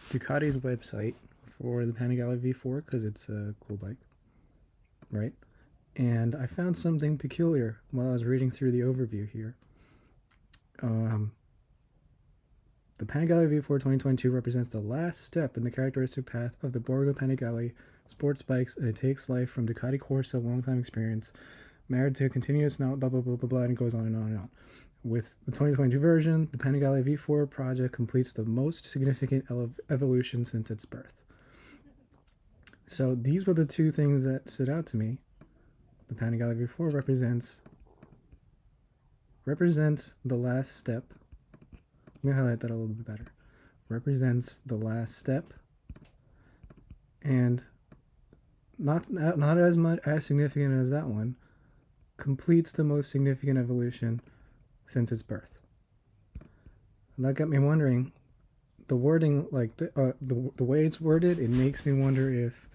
Ducati's website for the Panigale V4 because it's a cool bike, right? And I found something peculiar while I was reading through the overview here. The Panigale V4 2022 represents the last step in the characteristic path of the Borgo Panigale sports bikes, and it takes life from Ducati Corsa long-time experience, married to a continuous blah blah blah blah blah, and it goes on and on and on. With the 2022 version, the Panigale V4 project completes the most significant evolution since its birth. So these were the two things that stood out to me. The Panigale V4 represents the last step. Let me highlight that a little bit better. Represents the last step, and not as significant as that one. Completes the most significant evolution since its birth. And that got me wondering. The wording, like the way it's worded, it makes me wonder if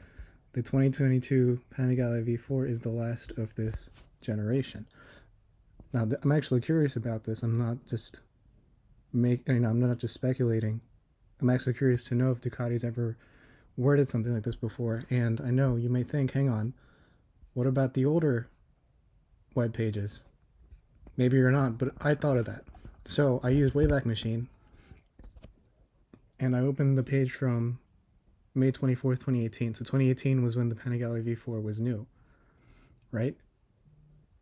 the 2022 Panigale V4 is the last of this generation. Now, I'm actually curious about this. I'm not just I'm not just speculating. I'm actually curious to know if Ducati's ever worded something like this before. And I know you may think, hang on, what about the older web pages? Maybe you're not, but I thought of that. So I used Wayback Machine, and I opened the page from May 24th, 2018. So 2018 was when the Panigale V4 was new, right?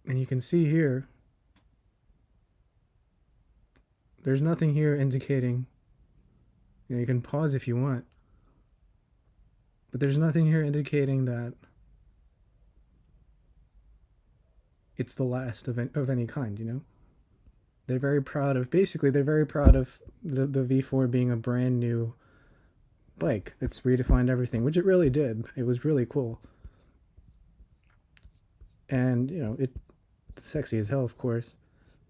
And you can see here, there's nothing here indicating, you can pause if you want, but there's nothing here indicating that it's the last of any kind, They're very proud of the V4 being a brand new bike. It's redefined everything, which it really did. It was really cool. And, it's sexy as hell, of course.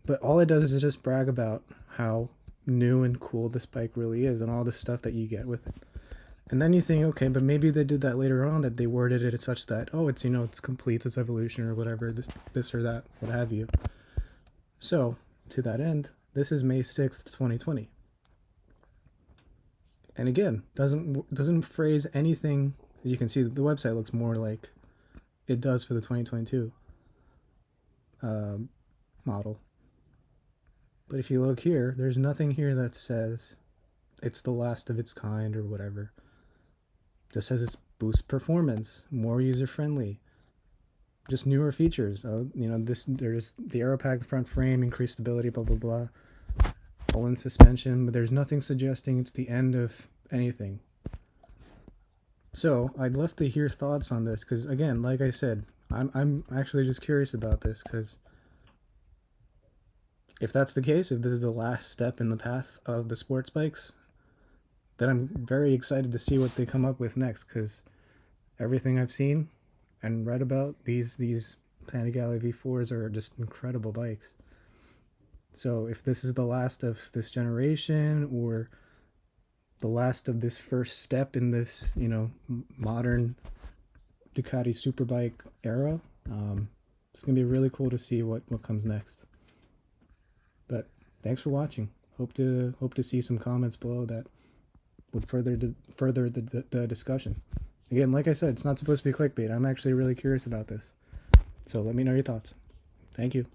But all it does is just brag about how new and cool this bike really is and all the stuff that you get with it. And then you think, okay, but maybe they did that later on, that they worded it such that, it's complete its evolution or whatever, this or that, what have you. So, to that end, this is May 6th, 2020. And again, doesn't phrase anything. As you can see, the website looks more like it does for the 2022 model. But if you look here, there's nothing here that says it's the last of its kind or whatever. Just says it's boost performance, more user-friendly, just newer features. There's the Aeropack front frame, increased stability, blah, blah, blah. Pull-in suspension, but there's nothing suggesting it's the end of anything. So, I'd love to hear thoughts on this, because, again, like I said, I'm actually just curious about this, because if that's the case, if this is the last step in the path of the sports bikes, then I'm very excited to see what they come up with next, because everything I've seen and read about, these Panigale V4s are just incredible bikes. So if this is the last of this generation, or the last of this first step in this, modern Ducati superbike era, it's going to be really cool to see what comes next. But thanks for watching. Hope to see some comments below that would further the discussion. Again, like I said, it's not supposed to be clickbait. I'm actually really curious about this. So let me know your thoughts. Thank you.